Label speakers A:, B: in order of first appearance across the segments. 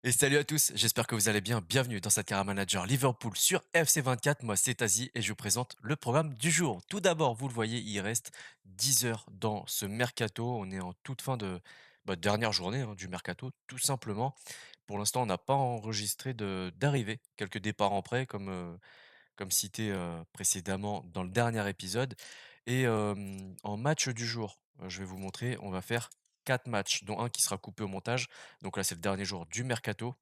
A: Et salut à tous, j'espère que vous allez bien. Bienvenue dans cette Cara Manager Liverpool sur FC24. Moi, c'est Tazi et je vous présente le programme du jour. Tout d'abord, vous le voyez, il reste 10 heures dans ce mercato. On est en toute fin de dernière journée du mercato, tout simplement. Pour l'instant, on n'a pas enregistré d'arrivée. Quelques départs en prêt, comme cité précédemment dans le dernier épisode. Et en match du jour, je vais vous montrer, on va faire 4 matchs, dont un qui sera coupé au montage. Donc là, c'est le dernier jour du mercato.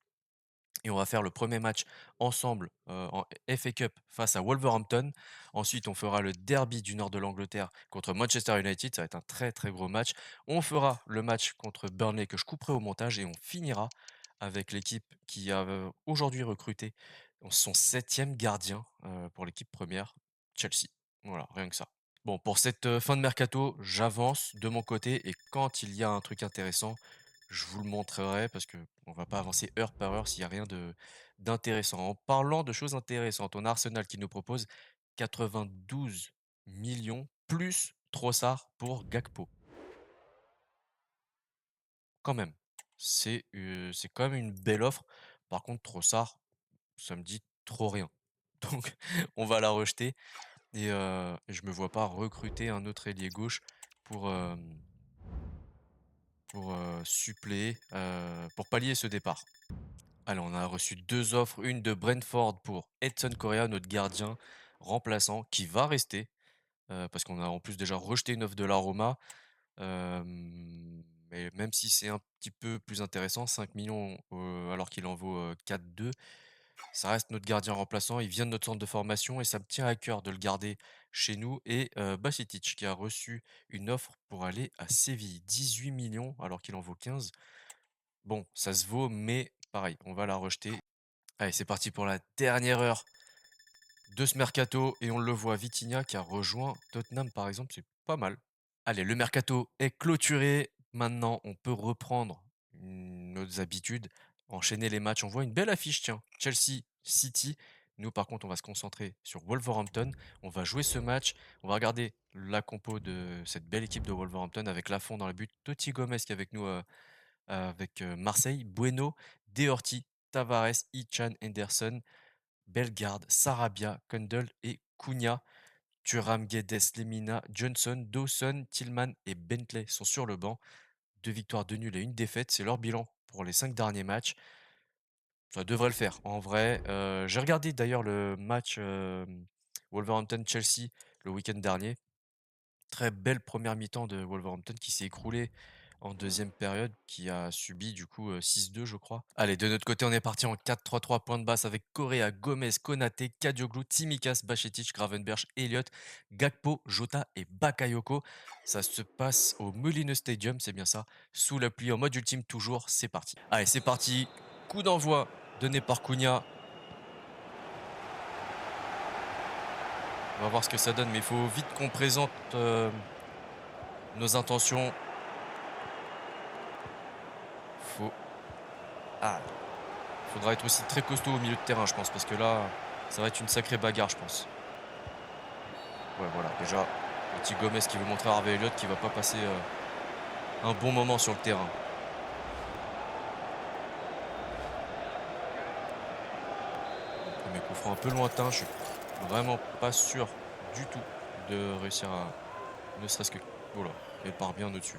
A: Et on va faire le premier match ensemble en FA Cup face à Wolverhampton. Ensuite, on fera le derby du nord de l'Angleterre contre Manchester United. Ça va être un très très gros match. On fera le match contre Burnley que je couperai au montage et on finira avec l'équipe qui a aujourd'hui recruté son septième gardien pour l'équipe première, Chelsea. Voilà, rien que ça. Bon, pour cette fin de mercato, j'avance de mon côté et quand il y a un truc intéressant, je vous le montrerai parce que on va pas avancer heure par heure s'il y a rien d'intéressant. En parlant de choses intéressantes, on a Arsenal qui nous propose 92 millions plus Trossard pour Gakpo. Quand même, c'est quand même une belle offre. Par contre, Trossard, ça me dit trop rien. Donc, on va la rejeter et je me vois pas recruter un autre ailier gauche pour, suppléer, pour pallier ce départ. Alors, on a reçu 2 offres, une de Brentford pour Edson Correa, notre gardien remplaçant, qui va rester, parce qu'on a en plus déjà rejeté une offre de la Roma. Mais même si c'est un petit peu plus intéressant, 5 millions alors qu'il en vaut, 4,2, ça reste notre gardien remplaçant. Il vient de notre centre de formation et ça me tient à cœur de le garder chez nous. Et Bajcetic qui a reçu une offre pour aller à Séville, 18 millions alors qu'il en vaut 15. Bon, ça se vaut, mais pareil, on va la rejeter. Allez, c'est parti pour la dernière heure de ce mercato et on le voit, Vitinha qui a rejoint Tottenham par exemple, c'est pas mal. Allez, le mercato est clôturé. Maintenant, on peut reprendre nos habitudes, enchaîner les matchs. On voit une belle affiche, tiens, Chelsea City. Nous, par contre, on va se concentrer sur Wolverhampton. On va jouer ce match. On va regarder la compo de cette belle équipe de Wolverhampton avec Lafond dans le but, Totti Gomez qui est avec nous avec Marseille, Bueno, Deorti, Tavares, Ichan, Henderson, Bellegarde, Sarabia, Kundle et Cunha. Thuram, Guedes, Lemina, Johnson, Dawson, Tillman et Bentley sont sur le banc. 2 victoires, 2 nuls et une défaite, c'est leur bilan pour les 5 derniers matchs. Ça devrait le faire en vrai. J'ai regardé d'ailleurs le match Wolverhampton-Chelsea le week-end dernier. Très belle première mi-temps de Wolverhampton qui s'est écroulée en deuxième période, qui a subi du coup 6-2 je crois. Allez, de notre côté, on est parti en 4-3-3 point de basse avec Correa, Gomez, Konaté, Kadioglu, Tsimikas, Bajcetic, Gravenberch, Elliott, Gakpo, Jota et Bakayoko. Ça se passe au Molineux Stadium, c'est bien ça, sous la pluie en mode ultime toujours, c'est parti. Allez, c'est parti, coup d'envoi donné par Cunha. On va voir ce que ça donne, mais il faut vite qu'on présente nos intentions. Faut Ah, faudra être aussi très costaud au milieu de terrain, je pense, parce que là, ça va être une sacrée bagarre, je pense. Ouais, voilà, déjà, le petit Gomez qui veut montrer à Harvey Elliott qu'il va pas passer un bon moment sur le terrain. Premier coup franc un peu lointain, je suis vraiment pas sûr du tout de réussir à ne serait-ce que... Voilà, elle part bien au-dessus.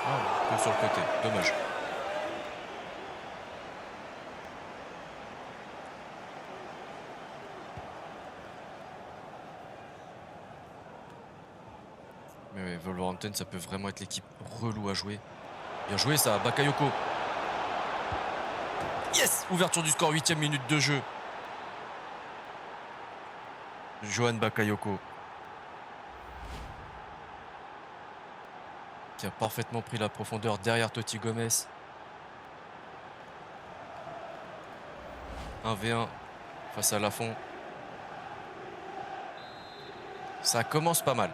A: Ah, un peu sur le côté, dommage. Mais ouais, Wolverhampton, ça peut vraiment être l'équipe relou à jouer. Bien joué ça, Bakayoko. Yes, ouverture du score, 8e minute de jeu. Johan Bakayoko, qui a parfaitement pris la profondeur derrière Totti Gomez. 1v1 face à Lafond. Ça commence pas mal.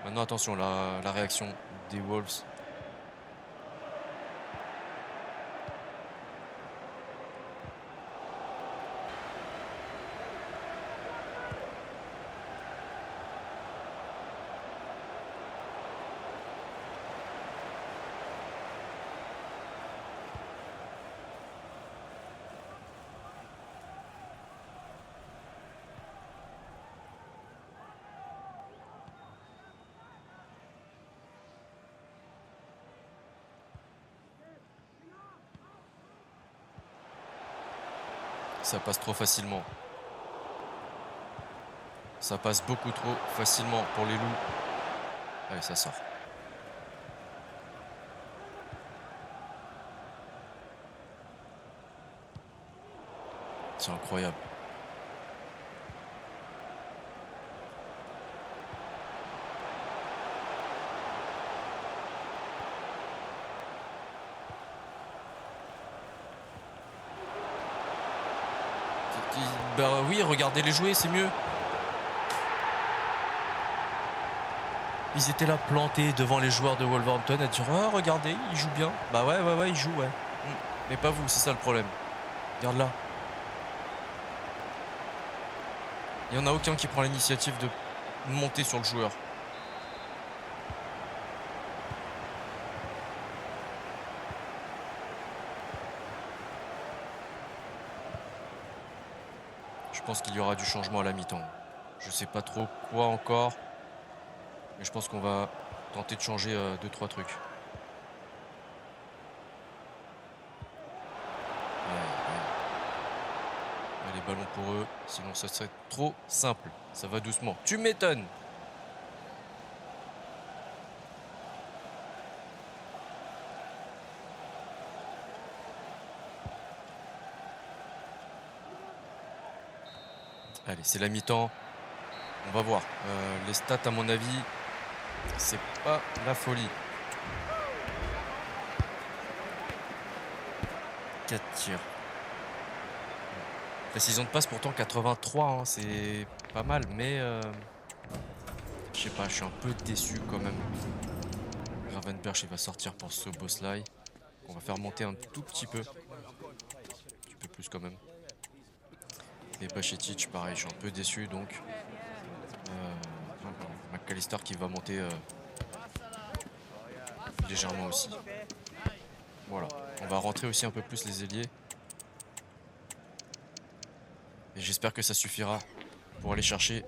A: Maintenant, attention, la réaction des Wolves. Ça passe trop facilement. Ça passe beaucoup trop facilement pour les loups. Allez, ça sort. C'est incroyable. Bah oui, regardez-les jouer, c'est mieux. Ils étaient là plantés devant les joueurs de Wolverhampton à dire oh, regardez, ils jouent bien. Bah ouais, ils jouent, ouais. Mais pas vous, c'est ça le problème. Regarde là. Il n'y en a aucun qui prend l'initiative de monter sur le joueur. Je pense qu'il y aura du changement à la mi-temps. Je sais pas trop quoi encore. Mais je pense qu'on va tenter de changer 2-3 trucs. Les ballons pour eux, sinon ça serait trop simple. Ça va doucement. Tu m'étonnes. Allez, c'est la mi-temps. On va voir. Les stats, à mon avis, c'est pas la folie. 4 tirs. Précision de passe pourtant 83, hein, c'est pas mal, mais je sais pas, je suis un peu déçu quand même. Gravenberch il va sortir pour Szoboszlai. On va faire monter un tout petit peu. Un petit peu plus quand même. Et Bajcetic, pareil, je suis un peu déçu donc. McAllister qui va monter légèrement aussi. Voilà, on va rentrer aussi un peu plus les ailiers. Et j'espère que ça suffira pour aller chercher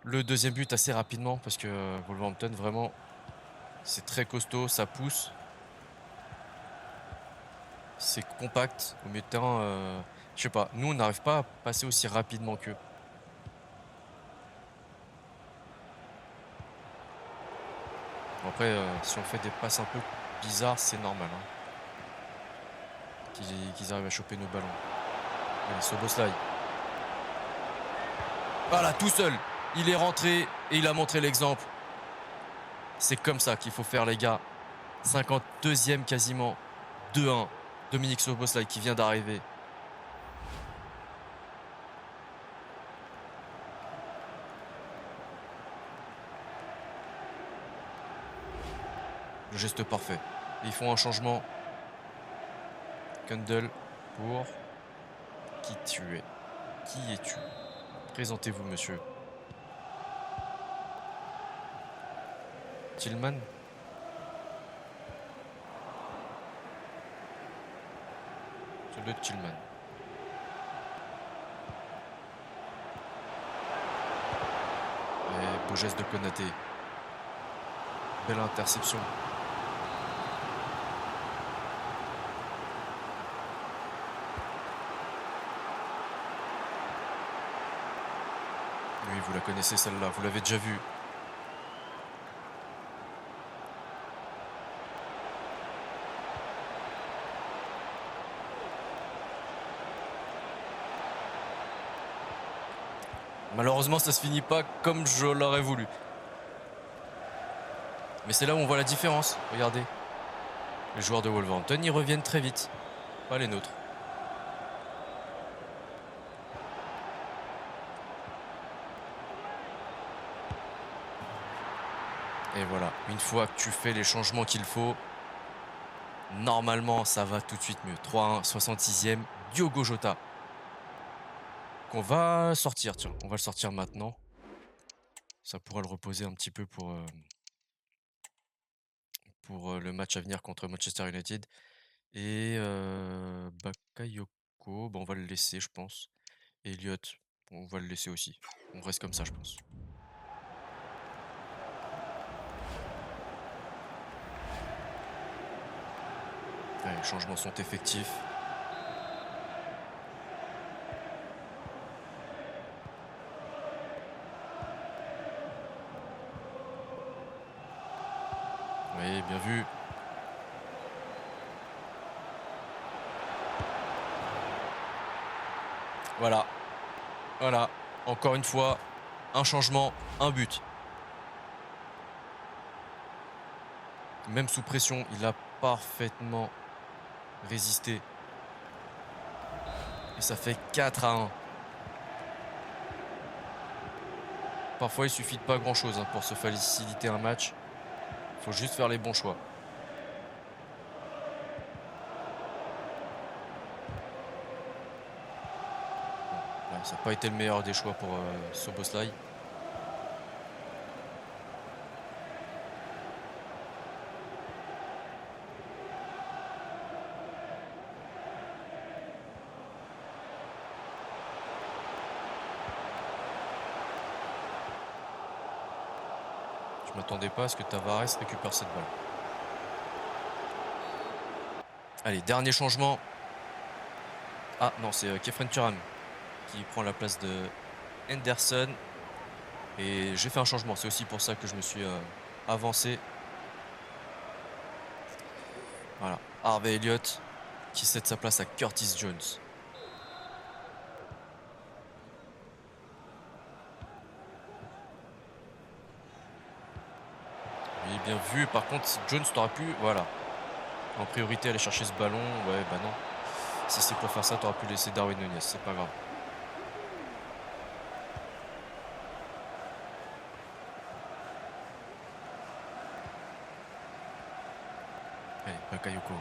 A: le deuxième but assez rapidement parce que Wolverhampton vraiment c'est très costaud, ça pousse. C'est compact au milieu de terrain. Je sais pas, nous on n'arrive pas à passer aussi rapidement qu'eux. Bon, après, si on fait des passes un peu bizarres, c'est normal. Hein. Qu'ils arrivent à choper nos ballons. Allez, Szoboszlai. Voilà, tout seul. Il est rentré et il a montré l'exemple. C'est comme ça qu'il faut faire, les gars. 52e quasiment. 2-1. Dominique Szoboszlai qui vient d'arriver. Le geste parfait. Et ils font un changement. Kundl pour... Qui tu es? Qui es-tu? Présentez-vous, monsieur. Tillman? C'est le Tillman. Et beau geste de Konaté. Belle interception. Oui, vous la connaissez celle-là, vous l'avez déjà vue. Malheureusement, ça se finit pas comme je l'aurais voulu. Mais c'est là où on voit la différence. Regardez. Les joueurs de Wolverhampton, ils reviennent très vite. Pas les nôtres. Et voilà. Une fois que tu fais les changements qu'il faut, normalement, ça va tout de suite mieux. 3-1, 66e. Diogo Jota. Qu'on va sortir, tiens. On va le sortir maintenant. Ça pourra le reposer un petit peu pour le match à venir contre Manchester United. Et Bakayoko, on va le laisser, je pense. Et Elliott, on va le laisser aussi. On reste comme ça, je pense. Ouais, les changements sont effectifs. Oui, bien vu. Voilà, voilà. Encore une fois, un changement, un but. Même sous pression, il a parfaitement résisté. Et ça fait 4-1. Parfois, il suffit de pas grand-chose pour se faciliter un match. Il faut juste faire les bons choix. Bon, là, ça n'a pas été le meilleur des choix pour Szoboszlai. Je m'attendais pas à ce que Tavares récupère cette balle. Allez, dernier changement. Ah non, c'est Kefren Turam qui prend la place de Henderson. Et j'ai fait un changement. C'est aussi pour ça que je me suis avancé. Voilà. Harvey Elliott qui cède sa place à Curtis Jones. Oui, bien vu. Par contre, Jones t'aurais pu, voilà, en priorité aller chercher ce ballon. Ouais, bah non. Si c'est pour faire ça, t'aurais pu laisser Darwin Nunez. C'est pas grave. Allez, Bakayoko.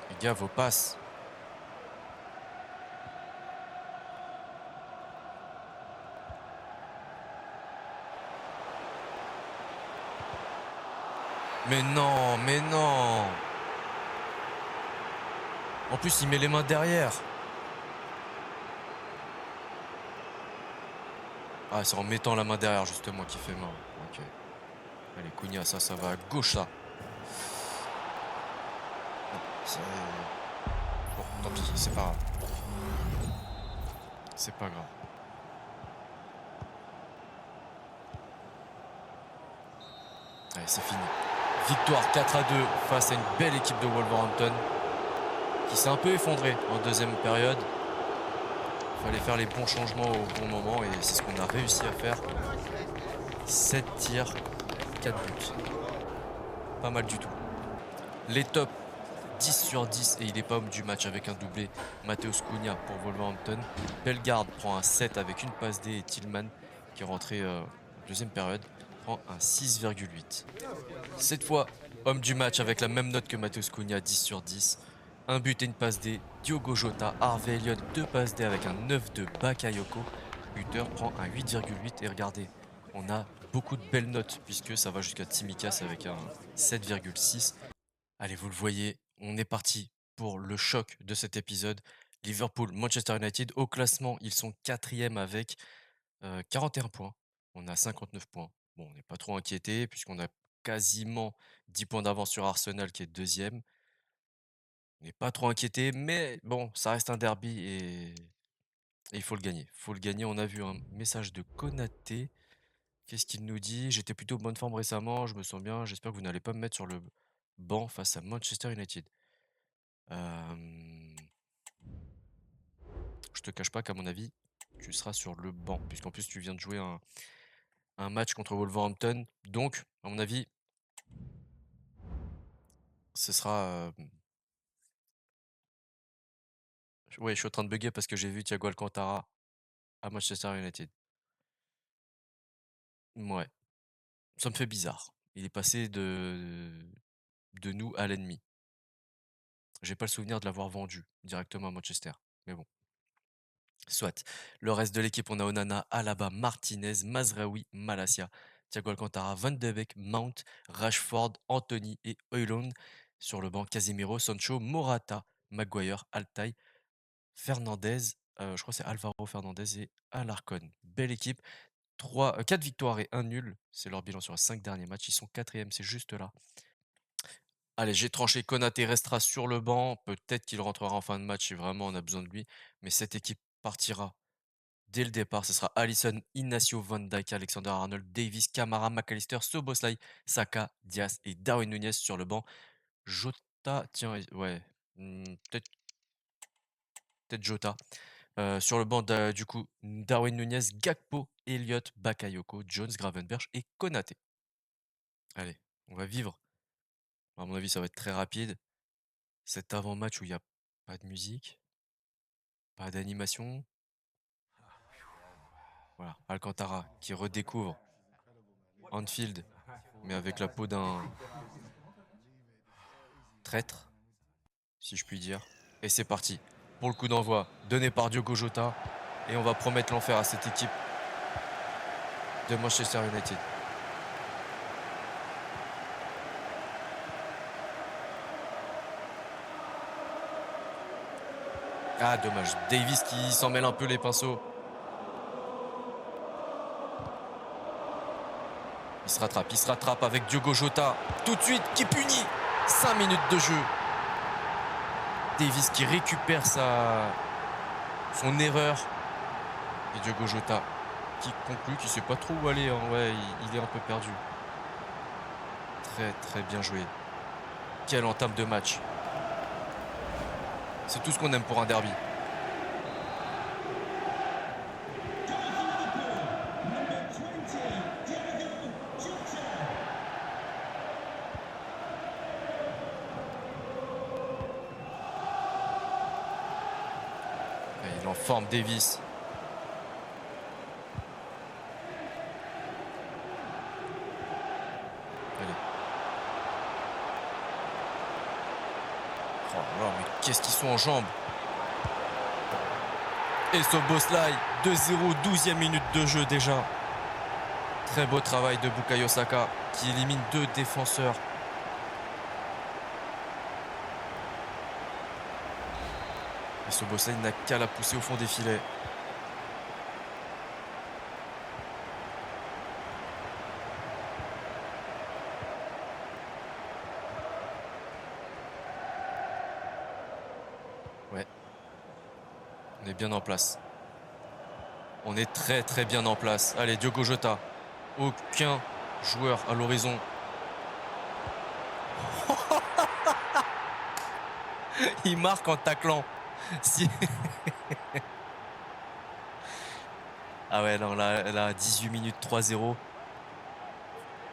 A: Les gars, vos passes. Mais non, mais non. En plus, il met les mains derrière. Ah, c'est en mettant la main derrière, justement, qu'il fait main. Ok. Allez, Cunha, ça va à gauche, ça. Bon, tant pis, c'est pas grave. C'est pas grave. Allez, c'est fini. Victoire 4-2 face à une belle équipe de Wolverhampton qui s'est un peu effondrée en deuxième période. Il fallait faire les bons changements au bon moment et c'est ce qu'on a réussi à faire. 7 tirs, 4 buts. Pas mal du tout. Les tops 10 sur 10 et il n'est pas homme du match avec un doublé. Matheus Cunha pour Wolverhampton. Bellegarde prend un 7 avec une passe D et Tillman qui est rentré en deuxième période prend un 6,8. Cette fois, homme du match avec la même note que Matheus Cunha, 10 sur 10. Un but et une passe D. Diogo Jota, Harvey Elliott, 2 passes D avec un 9 de Bakayoko. Buteur prend un 8,8 et regardez, on a beaucoup de belles notes puisque ça va jusqu'à Tsimikas avec un 7,6. Allez, vous le voyez, on est parti pour le choc de cet épisode. Liverpool, Manchester United, au classement, ils sont quatrième avec 41 points. On a 59 points. Bon, on n'est pas trop inquiété puisqu'on a quasiment 10 points d'avance sur Arsenal qui est deuxième. On n'est pas trop inquiété, mais bon, ça reste un derby et il faut le gagner. Il faut le gagner. On a vu un message de Konaté. Qu'est-ce qu'il nous dit? J'étais plutôt en bonne forme récemment, je me sens bien. J'espère que vous n'allez pas me mettre sur le banc face à Manchester United. Je te cache pas qu'à mon avis, tu seras sur le banc, puisqu'en plus tu viens de jouer un match contre Wolverhampton. Donc, à mon avis, ce sera. Ouais, je suis en train de bugger parce que j'ai vu Thiago Alcantara à Manchester United. Ouais, ça me fait bizarre. Il est passé de nous à l'ennemi. J'ai pas le souvenir de l'avoir vendu directement à Manchester. Mais bon, soit. Le reste de l'équipe, on a Onana, Alaba, Martinez, Mazraoui, Malacia, Thiago Alcantara, Van de Beek, Mount, Rashford, Anthony et Højlund. Sur le banc, Casemiro, Sancho, Morata, Maguire, Altay, Fernandez, je crois que c'est Alvaro Fernandez et Alarcon. Belle équipe. 4 victoires et un nul. C'est leur bilan sur les 5 derniers matchs. Ils sont quatrième, c'est juste là. Allez, j'ai tranché, Konaté restera sur le banc. Peut-être qu'il rentrera en fin de match si vraiment on a besoin de lui. Mais cette équipe partira dès le départ. Ce sera Alisson, Ignacio, Van Dijk, Alexander-Arnold, Davies, Kamara, McAllister, Szoboszlai, Saka, Diaz et Darwin Nunez sur le banc. Jota, tiens, ouais, peut-être Jota. Sur le banc, du coup, Darwin Nunez, Gakpo, Elliott, Bakayoko, Jones, Gravenberch et Konaté. Allez, on va vivre. À mon avis, ça va être très rapide. Cet avant-match où il n'y a pas de musique, pas d'animation. Voilà, Alcantara qui redécouvre Anfield, mais avec la peau d'un traître, si je puis dire. Et c'est parti pour le coup d'envoi donné par Diogo Jota. Et on va promettre l'enfer à cette équipe de Manchester United. Ah, dommage. Davis qui s'en mêle un peu les pinceaux. Il se rattrape avec Diogo Jota. Tout de suite, qui punit. 5 minutes de jeu. Davis qui récupère son erreur. Et Diogo Jota qui conclut, qui sait pas trop où aller. Hein. Ouais, il est un peu perdu. Très très bien joué. Quelle entame de match. C'est tout ce qu'on aime pour un derby. Et il en forme Davis. Allez. Oh là là, mais qu'est-ce qu'ils sont en jambes. Et Szoboszlai, 2-0, 12e minute de jeu déjà. Très beau travail de Bukayo Saka qui élimine 2 défenseurs. Et Szoboszlai n'a qu'à la pousser au fond des filets. Ouais. On est bien en place. On est très très bien en place. Allez, Diogo Jota. Aucun joueur à l'horizon. Il marque en taclant. Si... Ah ouais, non, là 18 minutes 3-0.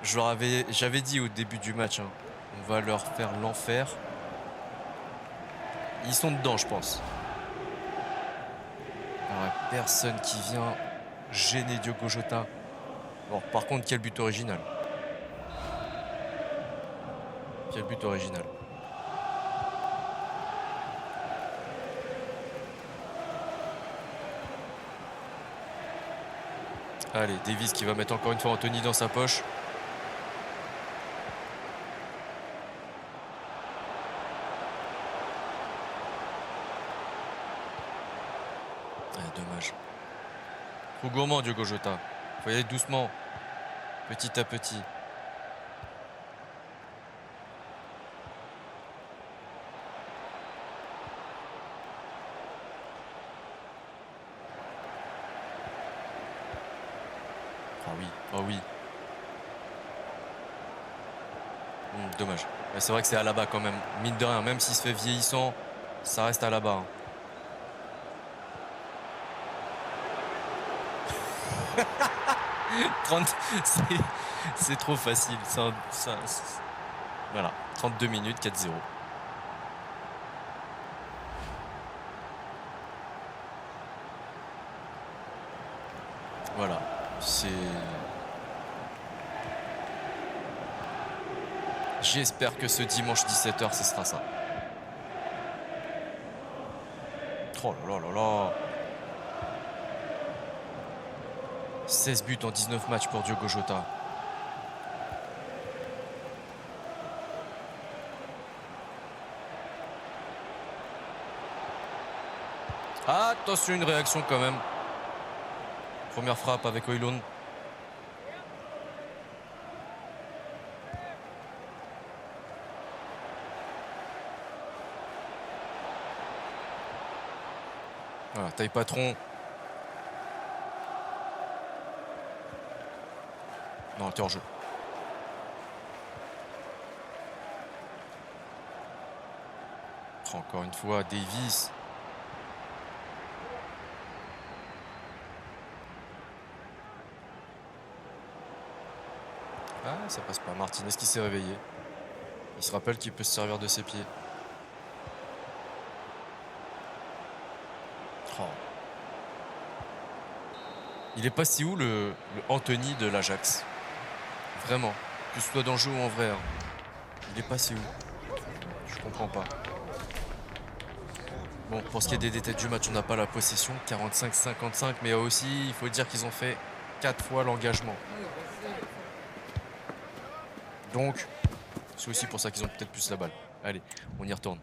A: J'avais dit au début du match, hein, on va leur faire l'enfer. Ils sont dedans, je pense. Alors, personne qui vient gêner Diogo Jota. Bon, par contre, quel but original. Quel but original. Allez, Davis qui va mettre encore une fois Anthony dans sa poche. Ah, dommage. Trop gourmand, Diogo Jota. Faut y aller doucement, petit à petit. Ah oui, oh oui. Dommage. Mais c'est vrai que c'est Alaba quand même. Mine de rien, même s'il se fait vieillissant, ça reste Alaba. Hein. 30, c'est trop facile. Voilà, 32 minutes, 4-0. Voilà, c'est... J'espère que ce dimanche 17h, ce sera ça. Oh là là là là. 16 buts en 19 matchs pour Diogo Jota. Attention, une réaction quand même. Première frappe avec Højlund. Bataille patron. Non, t'es hors jeu. Oh, encore une fois, Davis. Ah, ça passe pas. Martinez qui s'est réveillé. Il se rappelle qu'il peut se servir de ses pieds. Oh. Il est pas si où le Anthony de l'Ajax. Vraiment. Que ce soit dans le jeu ou en vrai. Hein. Il est pas si où. Je comprends pas. Bon, pour ce qui est des détails du match, on n'a pas la possession. 45-55. Mais aussi, il faut dire qu'ils ont fait 4 fois l'engagement. Donc, c'est aussi pour ça qu'ils ont peut-être plus la balle. Allez, on y retourne.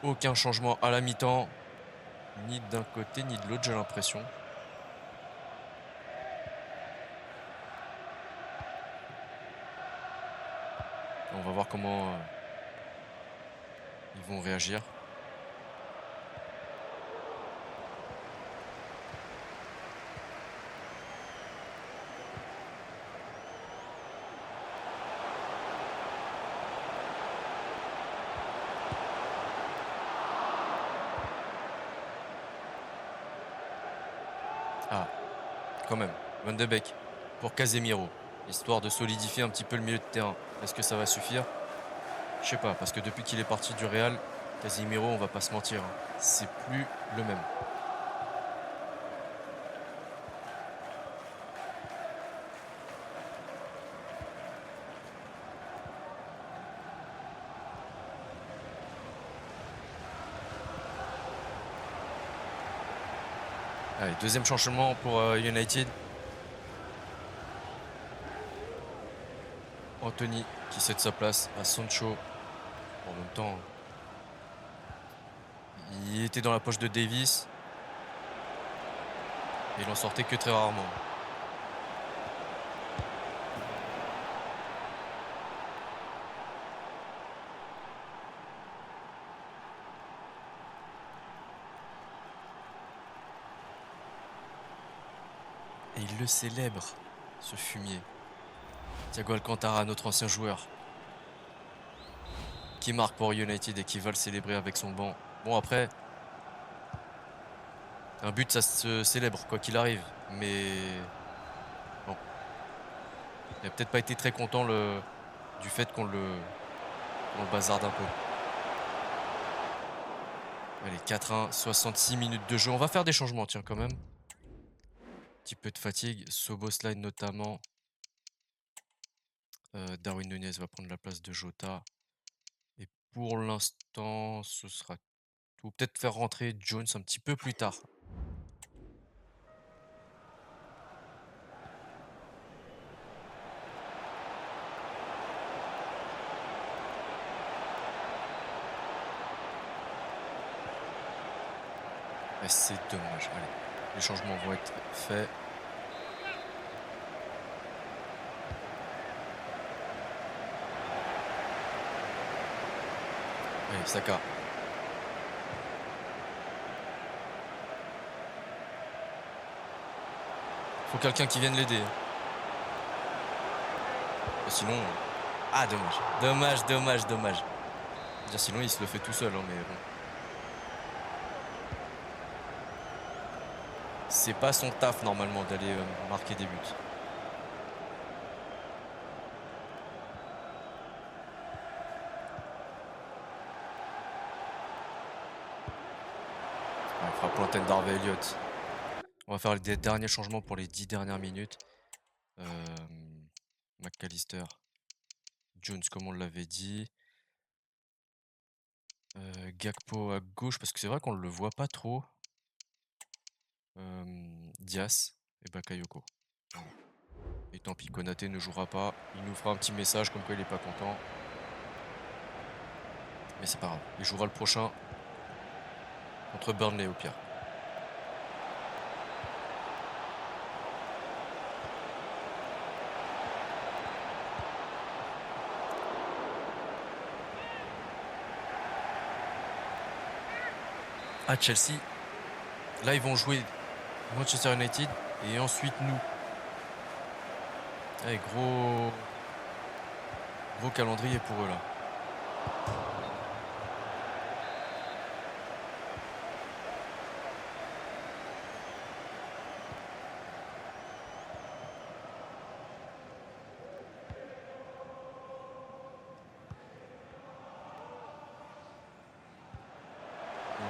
A: Aucun changement à la mi-temps. Ni d'un côté, ni de l'autre, j'ai l'impression. On va voir comment ils vont réagir. Ah, quand même. Van de Beek pour Casemiro. Histoire de solidifier un petit peu le milieu de terrain. Est-ce que ça va suffire? Je sais pas, parce que depuis qu'il est parti du Real, Casemiro, on va pas se mentir, hein, c'est plus le même. Allez, deuxième changement pour United. Anthony qui cède sa place à Sancho. En même temps, il était dans la poche de Davis. Et il en sortait que très rarement. Et il le célèbre, ce fumier. Thiago Alcantara, notre ancien joueur, qui marque pour United et qui va le célébrer avec son banc. Bon, après, un but, ça se célèbre, quoi qu'il arrive. Mais bon, il n'a peut-être pas été très content du fait qu'on le bazarde un peu. Allez, 4-1, 66 minutes de jeu. On va faire des changements, tiens, quand même. Un petit peu de fatigue. Soboslai notamment. Darwin Nunez va prendre la place de Jota. Et pour l'instant, ce sera tout. Peut-être faire rentrer Jones un petit peu plus tard. Mais c'est dommage. Allez, les changements vont être faits. Allez, Saka. Faut quelqu'un qui vienne l'aider. Sinon... Ah, dommage. Dommage, dommage, dommage. Dire, sinon, il se le fait tout seul, hein, mais bon. C'est pas son taf, normalement, d'aller marquer des buts. On fera planter d'Harvey Elliott. On va faire les derniers changements pour les 10 dernières minutes. McAllister. Jones, comme on l'avait dit. Gakpo à gauche, parce que c'est vrai qu'on ne le voit pas trop. Dias et Bakayoko. Voilà. Et tant pis, Konaté ne jouera pas. Il nous fera un petit message comme quoi il est pas content. Mais c'est pas grave. Il jouera le prochain contre Burnley au pire. à Chelsea. Là, ils vont jouer Manchester United et ensuite nous. Allez, gros calendrier pour eux là.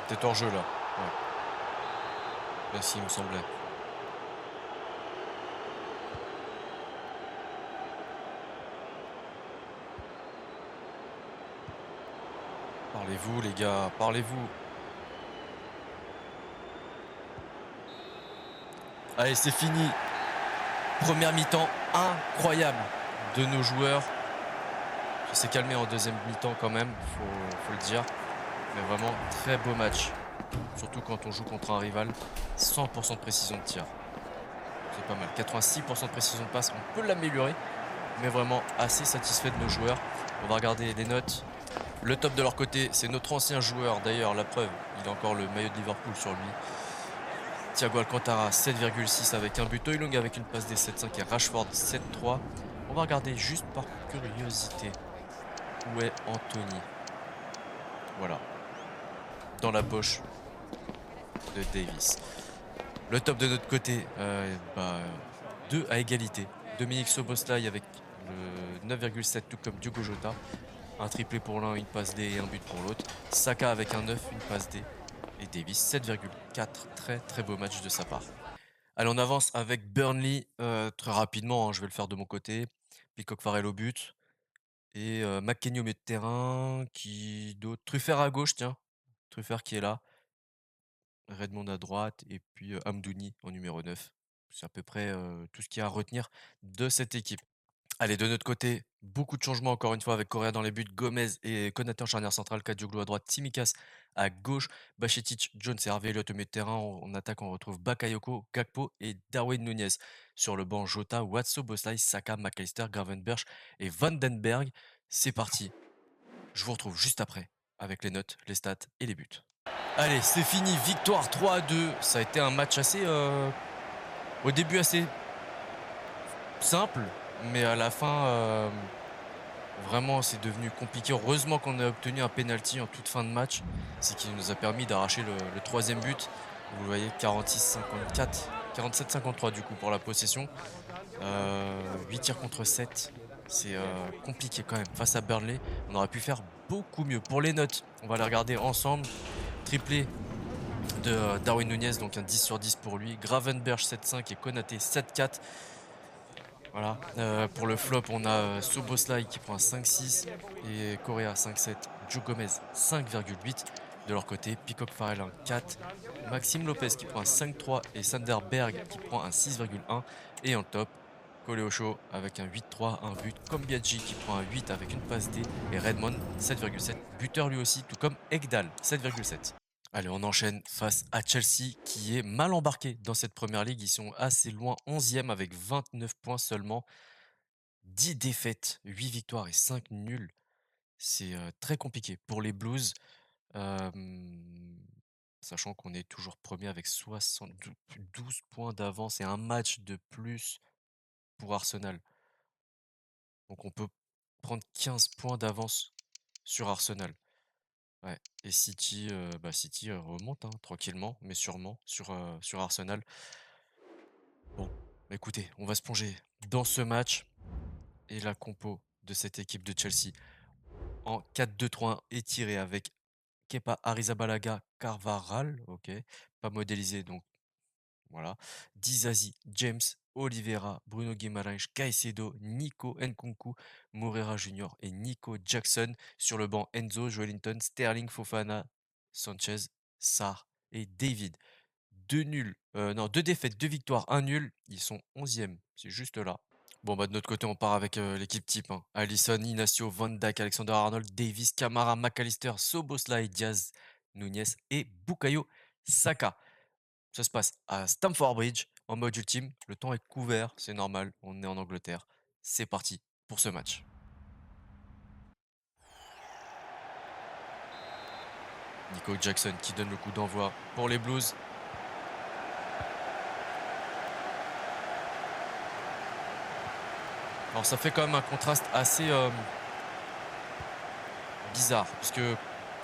A: Peut-être hors jeu là. Ouais. Merci, il me semblait. Parlez-vous les gars, parlez-vous. Allez, c'est fini. Première mi-temps incroyable de nos joueurs. Ça s'est calmé en deuxième mi-temps quand même, faut le dire. Mais vraiment, très beau match. Surtout quand on joue contre un rival. 100% de précision de tir. C'est pas mal. 86% de précision de passe, on peut l'améliorer. Mais vraiment assez satisfait de nos joueurs. On va regarder les notes. Le top de leur côté, c'est notre ancien joueur. D'ailleurs, la preuve, il a encore le maillot de Liverpool sur lui. Thiago Alcantara 7,6 avec un but, Højlund avec une passe des 7,5 et Rashford 7,3. On va regarder juste par curiosité où est Anthony. Voilà, dans la poche de Davis. Le top de notre côté, 2 à égalité. Dominique Soboslai avec le 9,7 tout comme Diogo Jota. Un triplé pour l'un, une passe D et un but pour l'autre. Saka avec un 9, une passe D. Et Davis 7,4. Très très beau match de sa part. Allez, on avance avec Burnley très rapidement, hein, je vais le faire de mon côté. Peacock Farrell au but et McKennie au milieu de terrain, qui d'autre? Truffert à gauche, tiens, Truffert qui est là, Redmond à droite et puis Amdouni en numéro 9. C'est à peu près tout ce qu'il y a à retenir de cette équipe. Allez, de notre côté, beaucoup de changements encore une fois avec Correa dans les buts, Gomez et Konaté en charnière centrale, Kadioglu à droite, Tsimikas à gauche, Bacetic, Jones et Harvey Elliott au milieu de terrain. En attaque, on retrouve Bakayoko, Gakpo et Darwin Nunez. Sur le banc, Jota, Watso, Boslai, Saka, McAllister, Gravenberch et Vandenberg. C'est parti. Je vous retrouve juste après avec les notes, les stats et les buts. Allez, c'est fini. Victoire 3-2. Ça a été un match assez... au début assez simple, mais à la fin, vraiment, c'est devenu compliqué. Heureusement qu'on a obtenu un penalty en toute fin de match, c'est qui nous a permis d'arracher le troisième but. Vous le voyez, 46-54, 47-53 du coup pour la possession. 8 tirs contre 7, c'est compliqué quand même. Face à Burnley, on aurait pu faire beaucoup mieux. Pour les notes, on va les regarder ensemble. Triplé de Darwin Nunez, donc un 10 sur 10 pour lui. Gravenberch 7,5 et Konaté 7,4. Voilà. Pour le flop, on a Soboslai qui prend un 5,6 et Correa 5,7. Joe Gomez 5,8. De leur côté, Peacock Farrell un 4. Maxime Lopez qui prend un 5,3 et Sander Berg qui prend un 6,1. Et en top, Coleocho avec un 8,3, un but. Kombiadji qui prend un 8 avec une passe D. Et Redmond 7,7. Buteur lui aussi, tout comme Ekdal 7,7. Allez, on enchaîne face à Chelsea qui est mal embarqué dans cette première ligue. Ils sont assez loin, 11e avec 29 points seulement. 10 défaites, 8 victoires et 5 nuls. C'est très compliqué pour les Blues. Sachant qu'on est toujours premier avec 12 points d'avance et un match de plus pour Arsenal. Donc on peut prendre 15 points d'avance sur Arsenal. Ouais. Et City, City remonte hein, tranquillement, mais sûrement sur Arsenal. Bon, écoutez, on va se plonger dans ce match et la compo de cette équipe de Chelsea en 4-2-3-1 étiré avec Kepa Arrizabalaga Carvajal, ok, pas modélisé donc voilà, Dizazi, James, Oliveira, Bruno Guimaraes, Caicedo, Nico Nkunku, Moreira Junior et Nico Jackson. Sur le banc, Enzo, Joelinton, Sterling, Fofana, Sanchez, Sarr et David. Deux nuls, non, deux défaites, deux victoires, un nul. Ils sont 11e, c'est juste là. Bon, bah de notre côté, on part avec l'équipe type, hein. Alisson, Inacio, Van Dijk, Alexander-Arnold, Davis, Camara, McAllister, Szoboszlai, Diaz, Nunez et Bukayo Saka. Ça se passe à Stamford Bridge en mode ultime. Le temps est couvert, c'est normal, on est en Angleterre. C'est parti pour ce match. Nico Jackson qui donne le coup d'envoi pour les Blues. Alors ça fait quand même un contraste assez bizarre, puisque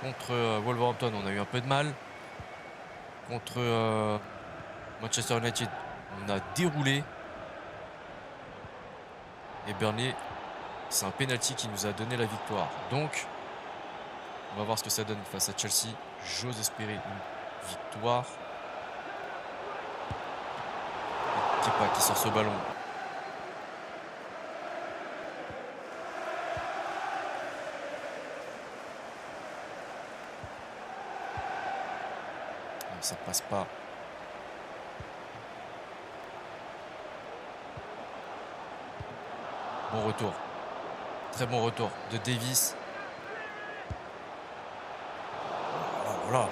A: contre Wolverhampton on a eu un peu de mal. Contre Manchester United on a déroulé. Et Burnley, c'est un penalty qui nous a donné la victoire. Donc on va voir ce que ça donne face à Chelsea. J'ose espérer une victoire. Kepa qui sort ce ballon. Ça passe pas. Bon retour. Très bon retour de Davis. Voilà.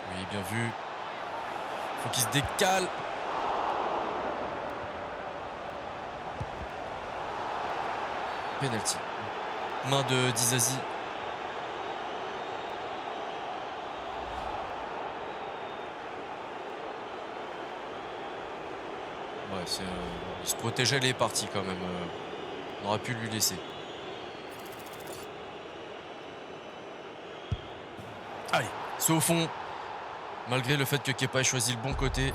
A: Oui, bien vu. Faut qu'il se décale. Penalty. Main de Dizazi. Ouais, il se protégeait les parties quand même. On aurait pu lui laisser. Allez, c'est au fond. Malgré le fait que Kepa ait choisi le bon côté.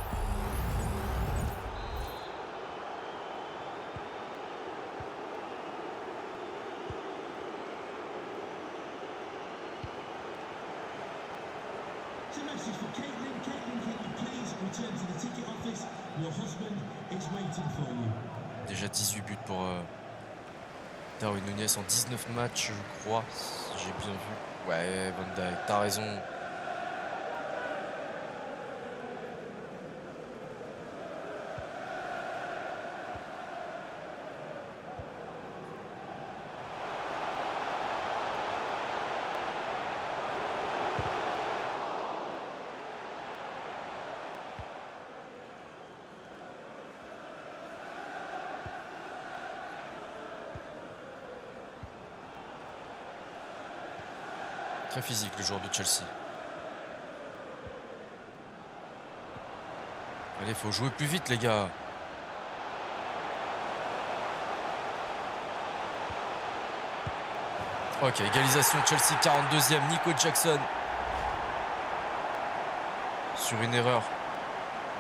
A: Déjà 18 buts pour Darwin Nunez en 19 matchs, je crois. J'ai bien vu. Ouais, Van Dijk, t'as raison. Très physique le joueur de Chelsea. Allez, faut jouer plus vite les gars. Ok, égalisation Chelsea, 42e, Nico Jackson. Sur une erreur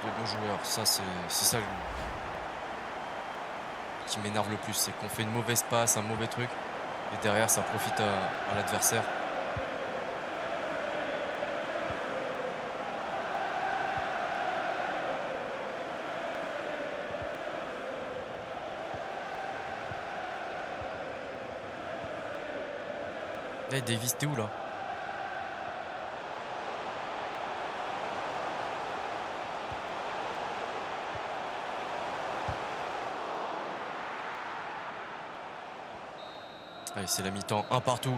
A: de nos joueurs. Ça, c'est ça qui m'énerve le plus. C'est qu'on fait une mauvaise passe, un mauvais truc. Et derrière, ça profite à l'adversaire. Hey, Davis, t'es où là? Allez, c'est la mi-temps, un partout.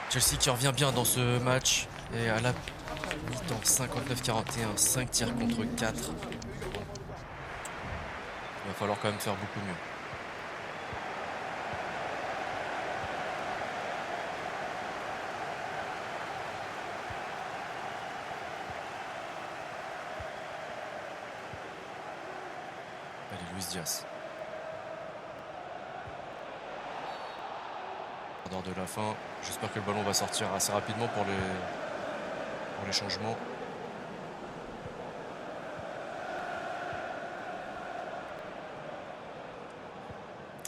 A: Chelsea qui revient bien dans ce match. Et à la mi-temps, 59-41, 5 tirs contre 4. Il va falloir quand même faire beaucoup mieux. Allez, Luis Diaz. Quart d'heure de la fin. J'espère que le ballon va sortir assez rapidement pour les changements.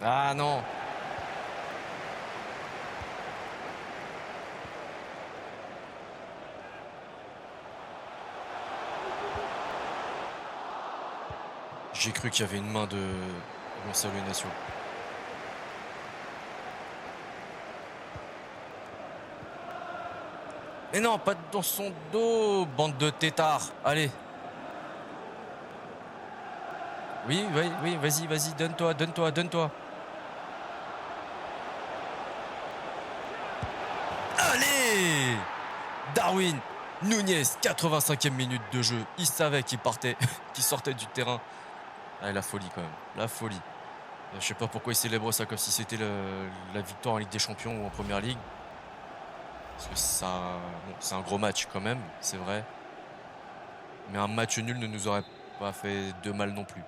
A: Ah non! J'ai cru qu'il y avait une main de Gonçalo Inacio. Mais non, pas dans son dos, bande de têtards. Allez. Oui, oui, oui, vas-y, vas-y, donne-toi, donne-toi, donne-toi. Allez! Darwin Nunez, 85e minute de jeu. Il savait qu'il partait, qu'il sortait du terrain. Ah, la folie quand même, la folie. Je sais pas pourquoi il célèbre ça comme si c'était la victoire en Ligue des Champions ou en Première Ligue. Parce que ça, bon, c'est un gros match quand même, c'est vrai. Mais un match nul ne nous aurait pas fait de mal non plus.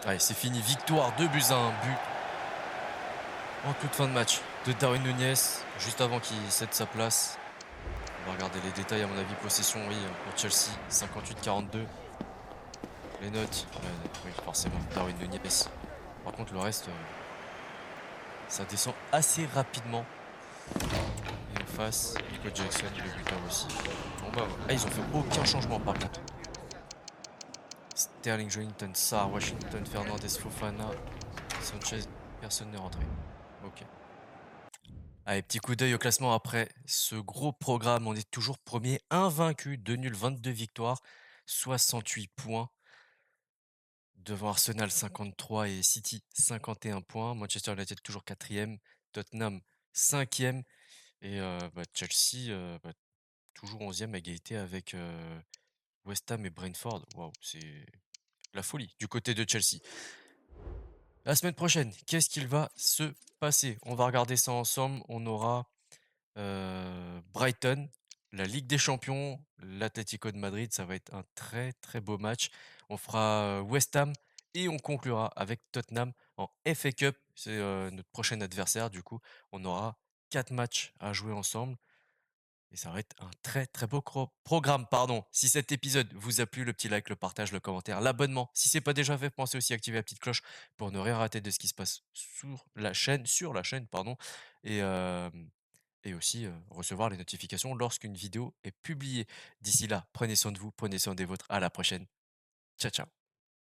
A: Allez, c'est fini. Victoire 2 buts à 1. But en toute fin de match de Darwin Nunez, juste avant qu'il cède sa place. On va regarder les détails, à mon avis. Possession, oui, pour Chelsea, 58-42. Les notes, oui, forcément, Darwin Nunez. Par contre, le reste, ça descend assez rapidement. Et en face, Nico Jackson, le buteur aussi. Bon bah, ah, ils ont fait aucun changement par contre. Sterling, Joelinton, Sarr, Washington, Fernandez, Fofana, Sanchez, personne n'est rentré. Ok. Allez, petit coup d'œil au classement après ce gros programme. On est toujours premier, invaincu, 2 nuls, 22 victoires, 68 points. Devant Arsenal 53 et City 51 points. Manchester United toujours quatrième. Tottenham cinquième. Et Chelsea toujours 11e à égalité avec West Ham et Brentford. Waouh, c'est la folie du côté de Chelsea. La semaine prochaine, qu'est-ce qu'il va se passer? On va regarder ça ensemble. On aura Brighton, la Ligue des Champions, l'Atlético de Madrid. Ça va être un très très beau match. On fera West Ham et on conclura avec Tottenham en FA Cup. C'est notre prochain adversaire. Du coup, on aura 4 matchs à jouer ensemble. Et ça va être un très très beau programme, pardon. Si cet épisode vous a plu, le petit like, le partage, le commentaire, l'abonnement. Si c'est pas déjà fait, pensez aussi à activer la petite cloche pour ne rien rater de ce qui se passe sur la chaîne, pardon. Et, euh, et aussi recevoir les notifications lorsqu'une vidéo est publiée. D'ici là, prenez soin de vous, prenez soin des vôtres. À la prochaine. Ciao, ciao.